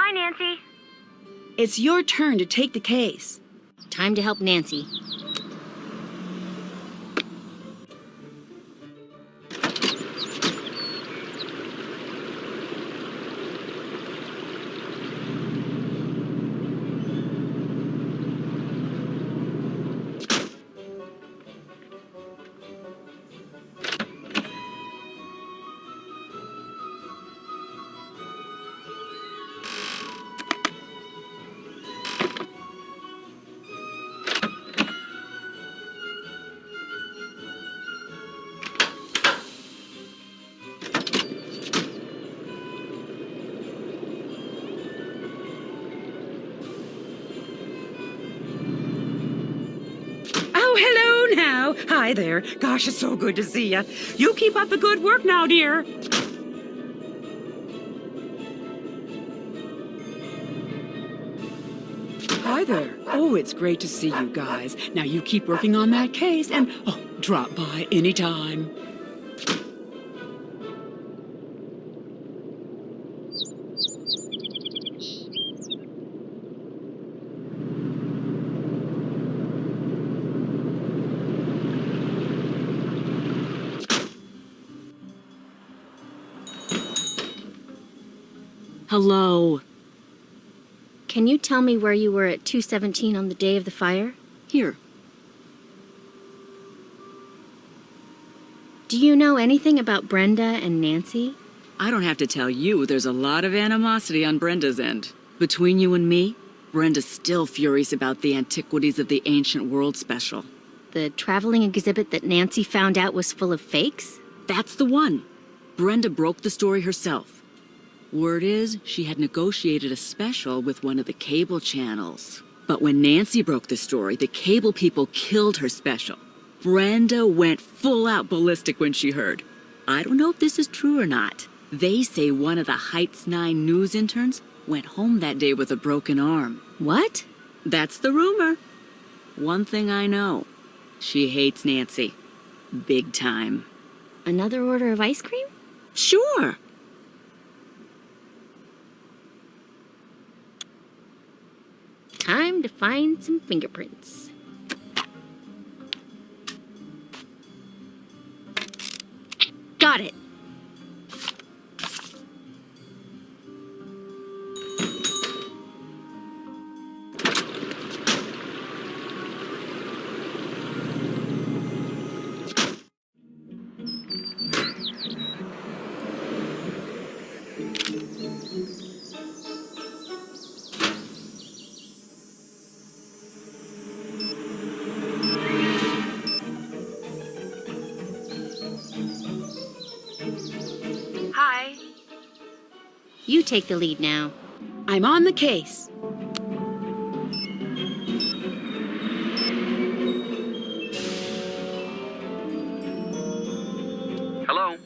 Hi, Nancy. It's your turn to take the case. Time to help Nancy. Oh, hello now. Hi there. Gosh, it's so good to see you. You keep up the good work now, dear. Hi there. Oh, it's great to see you guys. Now you keep working on that case and, drop by anytime. Hello. Can you tell me where you were at 2:17 on the day of the fire? Here. Do you know anything about Brenda and Nancy? I don't have to tell you, there's a lot of animosity on Brenda's end. Between you and me, Brenda's still furious about the Antiquities of the Ancient World special. The traveling exhibit that Nancy found out was full of fakes? That's the one. Brenda broke the story herself. Word is, she had negotiated a special with one of the cable channels. But when Nancy broke the story, the cable people killed her special. Brenda went full out ballistic when she heard. I don't know if this is true or not. They say one of the Heights 9 news interns went home that day with a broken arm. What? That's the rumor. One thing I know, she hates Nancy. Big time. Another order of ice cream? Sure. Time to find some fingerprints. Got it. Hi. You take the lead now. I'm on the case. Hello?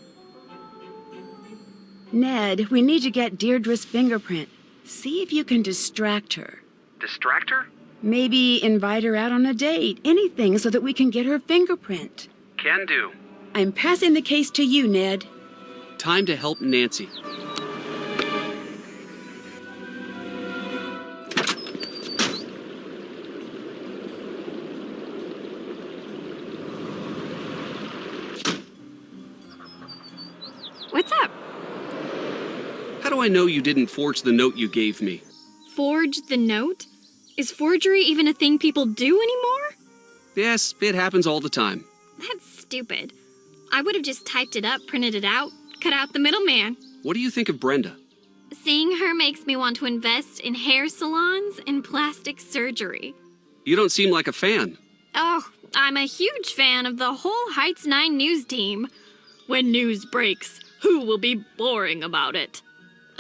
Ned, we need to get Deirdre's fingerprint. See if you can distract her. Distract her? Maybe invite her out on a date. Anything so that we can get her fingerprint. Can do. I'm passing the case to you, Ned. Time to help Nancy. What's up? How do I know you didn't forge the note you gave me? Forge the note? Is forgery even a thing people do anymore? Yes, it happens all the time. That's stupid. I would have just typed it up, printed it out, cut out the middleman. What do you think of Brenda? Seeing her makes me want to invest in hair salons and plastic surgery. You don't seem like a fan. Oh, I'm a huge fan of the whole Heights 9 news team. When news breaks, who will be boring about it?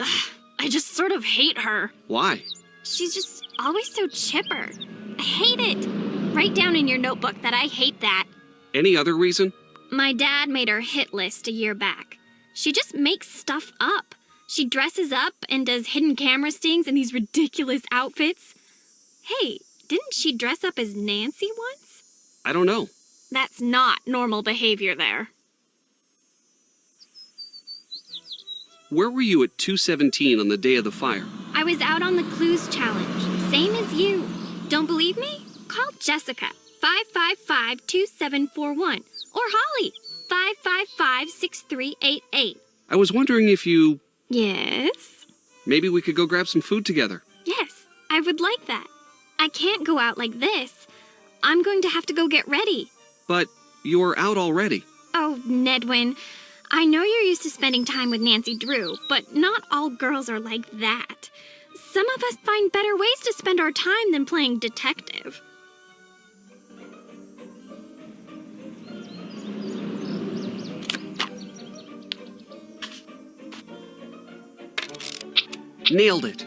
Ugh, I just sort of hate her. Why? She's just always so chipper. I hate it. Write down in your notebook that I hate that. Any other reason? My dad made her hit list a year back. She just makes stuff up. She dresses up and does hidden camera stings in these ridiculous outfits. Hey, didn't she dress up as Nancy once? I don't know. That's not normal behavior there. Where were you at 2:17 on the day of the fire? I was out on the clues challenge, same as you. Don't believe me? Call Jessica, 555-2741, or Holly, 555-6388. I was wondering if you... Yes? Maybe we could go grab some food together. Yes, I would like that. I can't go out like this. I'm going to have to go get ready. But you're out already. Oh, Nedwin, I know you're used to spending time with Nancy Drew, but not all girls are like that. Some of us find better ways to spend our time than playing detective. Nailed it.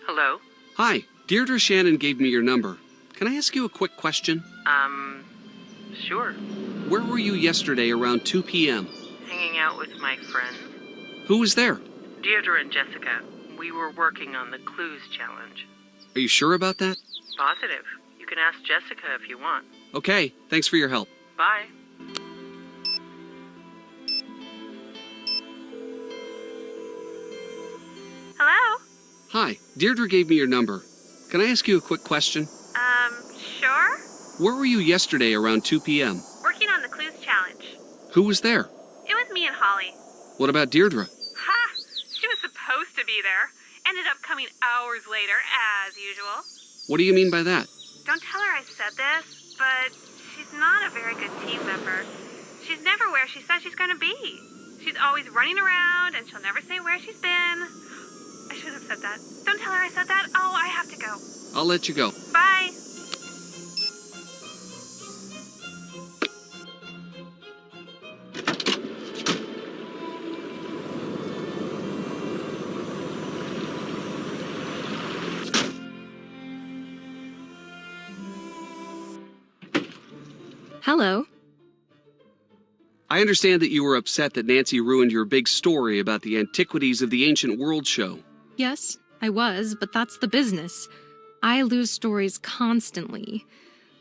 Hello? Hi, Deirdre Shannon gave me your number. Can I ask you a quick question? Sure. Where were you yesterday around 2 p.m.? Hanging out with my friends. Who was there? Deirdre and Jessica. We were working on the clues challenge. Are you sure about that? Positive. You can ask Jessica if you want. Okay, thanks for your help. Bye. Hello? Hi, Deirdre gave me your number. Can I ask you a quick question? Sure? Where were you yesterday around 2 p.m.? Working on the clues challenge. Who was there? It was me and Holly. What about Deirdre? Ha! She was supposed to be there. Ended up coming hours later, as usual. What do you mean by that? Don't tell her I said this, but she's not a very good team member. She's never where she says she's going to be. She's always running around, and she'll never say where she's been. I shouldn't have said that. Don't tell her I said that. Oh, I have to go. I'll let you go. Bye. Hello. I understand that you were upset that Nancy ruined your big story about the antiquities of the ancient world show. Yes, I was, but that's the business. I lose stories constantly.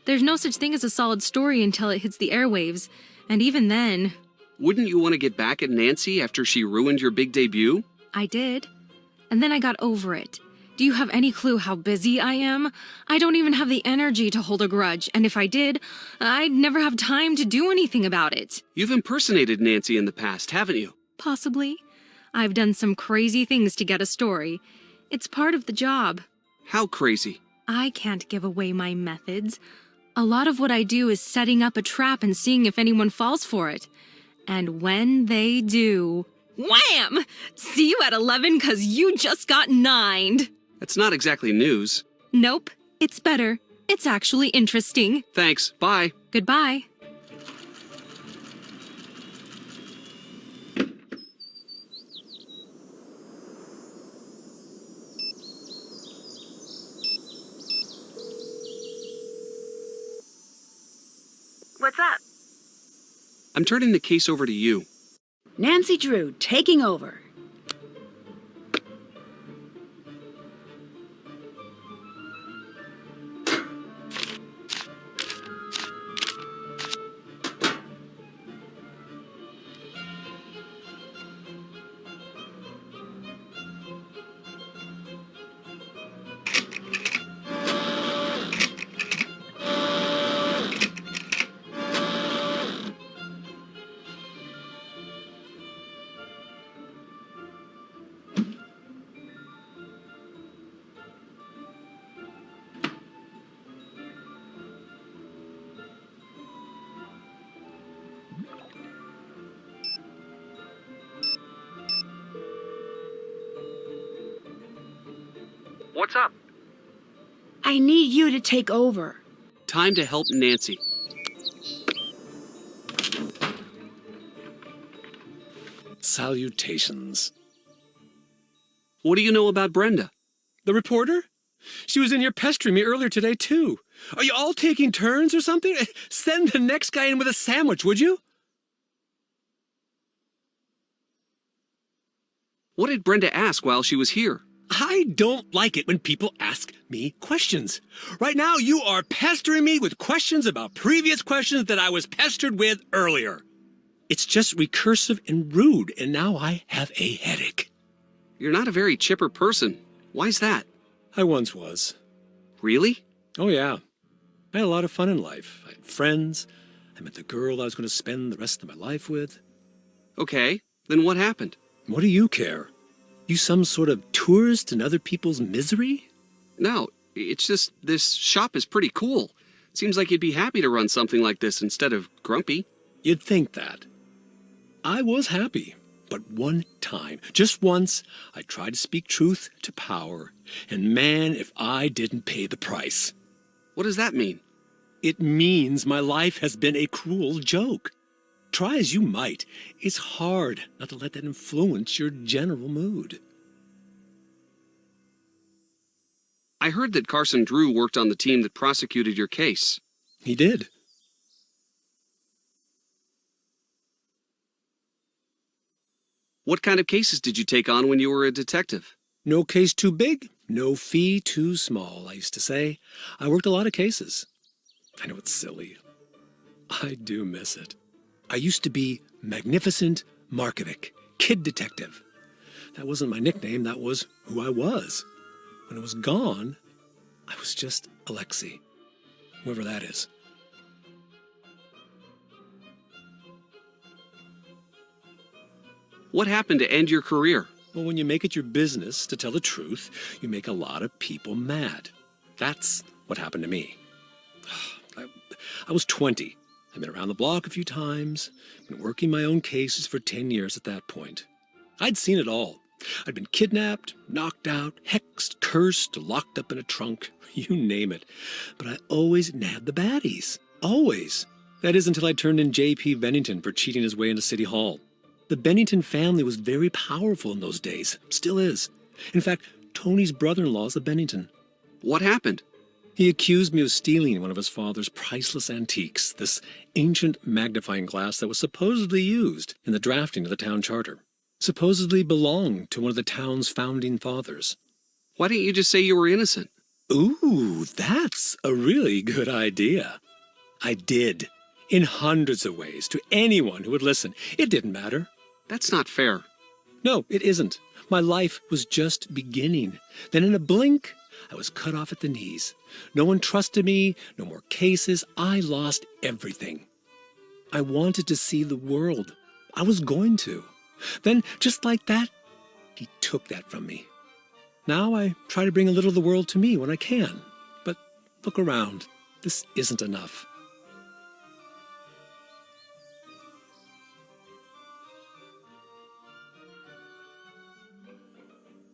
There's no such thing as a solid story until it hits the airwaves, and even then... Wouldn't you want to get back at Nancy after she ruined your big debut? I did. And then I got over it. Do you have any clue how busy I am? I don't even have the energy to hold a grudge, and if I did, I'd never have time to do anything about it. You've impersonated Nancy in the past, haven't you? Possibly. I've done some crazy things to get a story. It's part of the job. How crazy? I can't give away my methods. A lot of what I do is setting up a trap and seeing if anyone falls for it. And when they do, wham! See you at 11 'cause you just got 9'd. That's not exactly news. Nope, it's better. It's actually interesting. Thanks, bye. Goodbye. What's up? I'm turning the case over to you. Nancy Drew taking over. What's up? I need you to take over. Time to help Nancy. salutations. What do you know about Brenda? The reporter? She was in here pestering me earlier today, too. Are you all taking turns or something? Send the next guy in with a sandwich, would you? What did Brenda ask while she was here? I don't like it when people ask me questions. Right now, you are pestering me with questions about previous questions that I was pestered with earlier. It's just recursive and rude, and now I have a headache. You're not a very chipper person. Why's that? I once was. Really? Oh, yeah. I had a lot of fun in life. I had friends. I met the girl I was going to spend the rest of my life with. Okay, then what happened? What do you care? You some sort of tourist in other people's misery? No, it's just this shop is pretty cool. Seems like you'd be happy to run something like this instead of grumpy. You'd think that. I was happy, but one time, just once, I tried to speak truth to power, and man, if I didn't pay the price. What does that mean? It means my life has been a cruel joke. Try as you might, it's hard not to let that influence your general mood. I heard that Carson Drew worked on the team that prosecuted your case. He did. What kind of cases did you take on when you were a detective? No case too big, no fee too small, I used to say. I worked a lot of cases. I know it's silly. I do miss it. I used to be Magnificent Markovic, kid detective. That wasn't my nickname, that was who I was. When it was gone, I was just Alexei, whoever that is. What happened to end your career? Well, when you make it your business to tell the truth, you make a lot of people mad. That's what happened to me. I was 20. I'd been around the block a few times, been working my own cases for 10 years at that point. I'd seen it all. I'd been kidnapped, knocked out, hexed, cursed, locked up in a trunk, you name it. But I always nabbed the baddies. Always. That is until I turned in J.P. Bennington for cheating his way into City Hall. The Bennington family was very powerful in those days. Still is. In fact, Toni's brother-in-law is a Bennington. What happened? He accused me of stealing one of his father's priceless antiques, this ancient magnifying glass that was supposedly used in the drafting of the town charter. Supposedly belonged to one of the town's founding fathers. Why didn't you just say you were innocent? Ooh, that's a really good idea. I did. In hundreds of ways, to anyone who would listen. It didn't matter. That's not fair. No, it isn't. My life was just beginning. Then in a blink, I was cut off at the knees. No one trusted me, no more cases. I lost everything. I wanted to see the world. I was going to. Then, just like that, he took that from me. Now I try to bring a little of the world to me when I can. But look around. This isn't enough.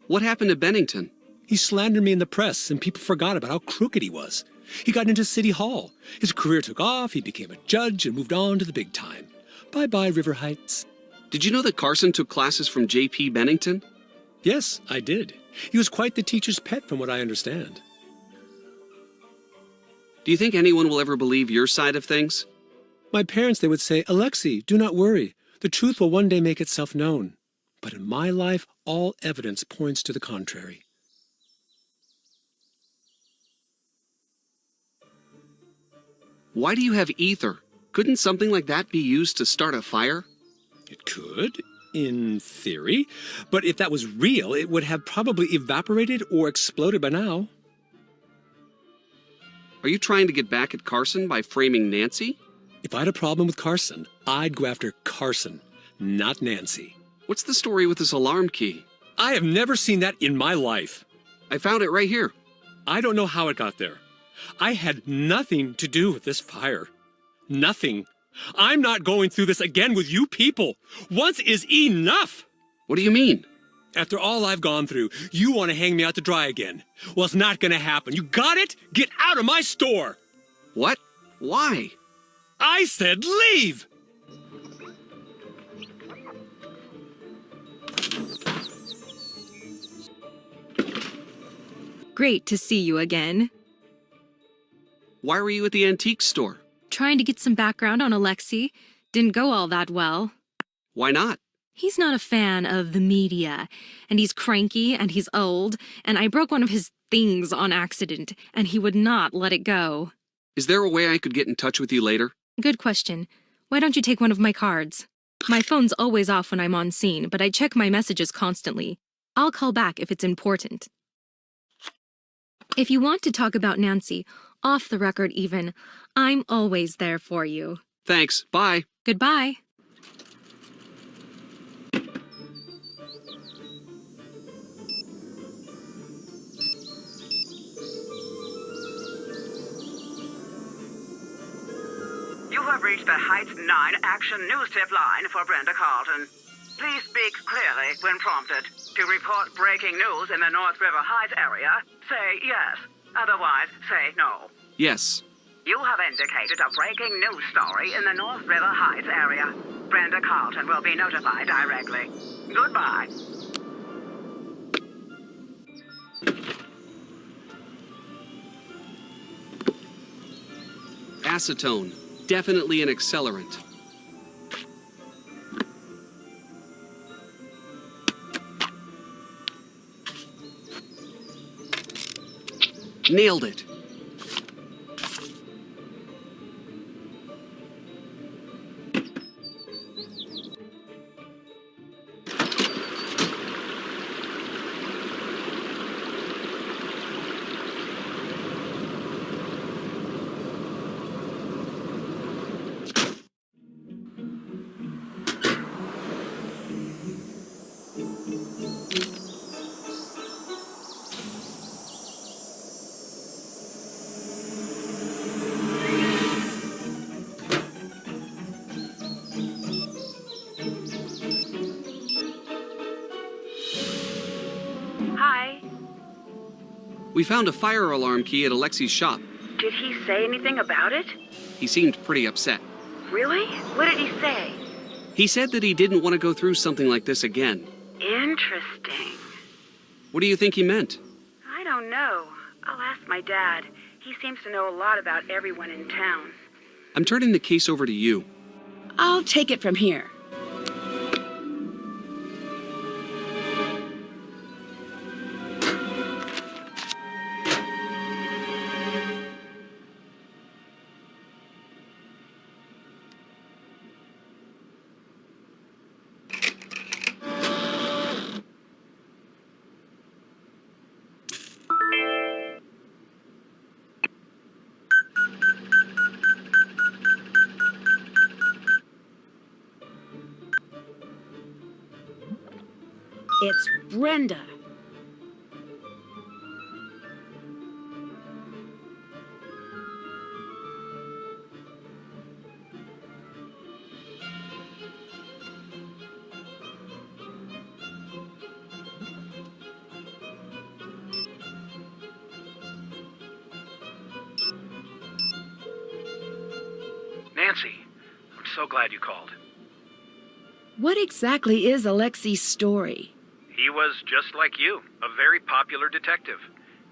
What happened to Bennington? He slandered me in the press, and people forgot about how crooked he was. He got into City Hall. His career took off, he became a judge, and moved on to the big time. Bye-bye, River Heights. Did you know that Carson took classes from J.P. Bennington? Yes, I did. He was quite the teacher's pet, from what I understand. Do you think anyone will ever believe your side of things? My parents, they would say, Alexei, do not worry. The truth will one day make itself known. But in my life, all evidence points to the contrary. Why do you have ether? Couldn't something like that be used to start a fire? It could, in theory. But if that was real, it would have probably evaporated or exploded by now. Are you trying to get back at Carson by framing Nancy? If I had a problem with Carson, I'd go after Carson, not Nancy. What's the story with this alarm key? I have never seen that in my life. I found it right here. I don't know how it got there. I had nothing to do with this fire. Nothing. I'm not going through this again with you people. Once is enough. What do you mean? After all I've gone through, you want to hang me out to dry again. Well, it's not going to happen. You got it? Get out of my store. What? Why? I said leave. Great to see you again. Why were you at the antique store? Trying to get some background on Alexi. Didn't go all that well. Why not? He's not a fan of the media, and he's cranky, and he's old, and I broke one of his things on accident, and he would not let it go. Is there a way I could get in touch with you later? Good question. Why don't you take one of my cards? My phone's always off when I'm on scene, but I check my messages constantly. I'll call back if it's important. If you want to talk about Nancy, off the record even, I'm always there for you. Thanks. Bye. Goodbye. You have reached the Heights 9 Action News Tip line for Brenda Carlton. Please speak clearly when prompted. To report breaking news in the North River Heights area, say yes. Otherwise, say no. Yes. You have indicated a breaking news story in the North River Heights area. Brenda Carlton will be notified directly. Goodbye. Acetone. Definitely an accelerant. Nailed it. Hi. We found a fire alarm key at Alexi's shop. Did he say anything about it? He seemed pretty upset. Really? What did he say? He said that he didn't want to go through something like this again. Interesting. What do you think he meant? I don't know. I'll ask my dad. He seems to know a lot about everyone in town. I'm turning the case over to you. I'll take it from here. It's Brenda. Nancy, I'm so glad you called. What exactly is Alexi's story? He was just like you, a very popular detective.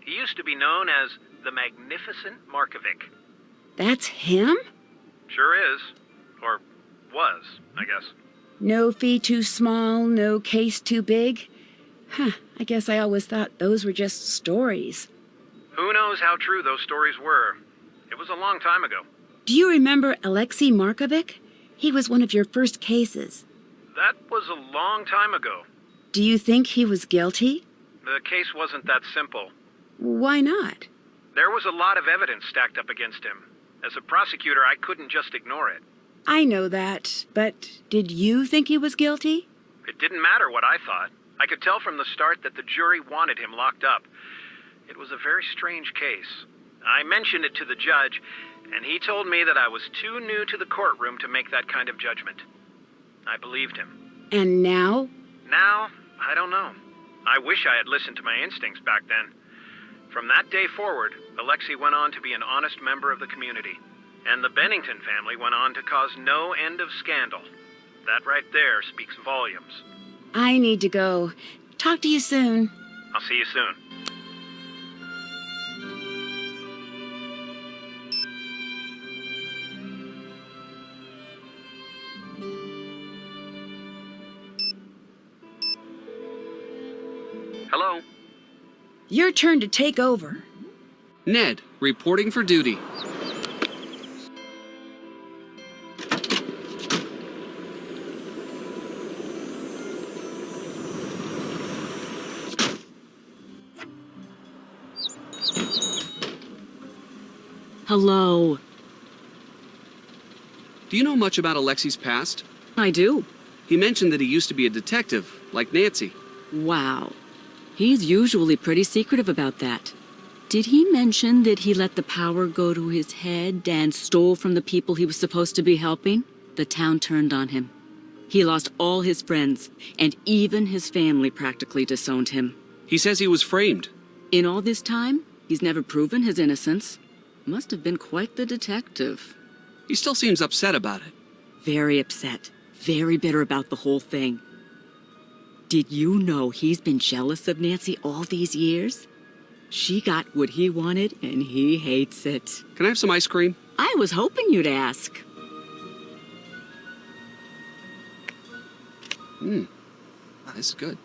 He used to be known as the Magnificent Markovic. That's him? Sure is. Or was, I guess. No fee too small, no case too big? Huh, I guess I always thought those were just stories. Who knows how true those stories were? It was a long time ago. Do you remember Alexei Markovic? He was one of your first cases. That was a long time ago. Do you think he was guilty? The case wasn't that simple. Why not? There was a lot of evidence stacked up against him. As a prosecutor, I couldn't just ignore it. I know that, but did you think he was guilty? It didn't matter what I thought. I could tell from the start that the jury wanted him locked up. It was a very strange case. I mentioned it to the judge, and he told me that I was too new to the courtroom to make that kind of judgment. I believed him. And now? Now, I don't know. I wish I had listened to my instincts back then. From that day forward, Alexei went on to be an honest member of the community. And the Bennington family went on to cause no end of scandal. That right there speaks volumes. I need to go. Talk to you soon. I'll see you soon. Your turn to take over. Ned, reporting for duty. Hello. Do you know much about Alexi's past? I do. He mentioned that he used to be a detective, like Nancy. Wow. He's usually pretty secretive about that. Did he mention that he let the power go to his head and stole from the people he was supposed to be helping? The town turned on him. He lost all his friends, and even his family practically disowned him. He says he was framed. In all this time, he's never proven his innocence. Must have been quite the detective. He still seems upset about it. Very upset. Very bitter about the whole thing. Did you know he's been jealous of Nancy all these years? She got what he wanted, and he hates it. Can I have some ice cream? I was hoping you'd ask. This is good.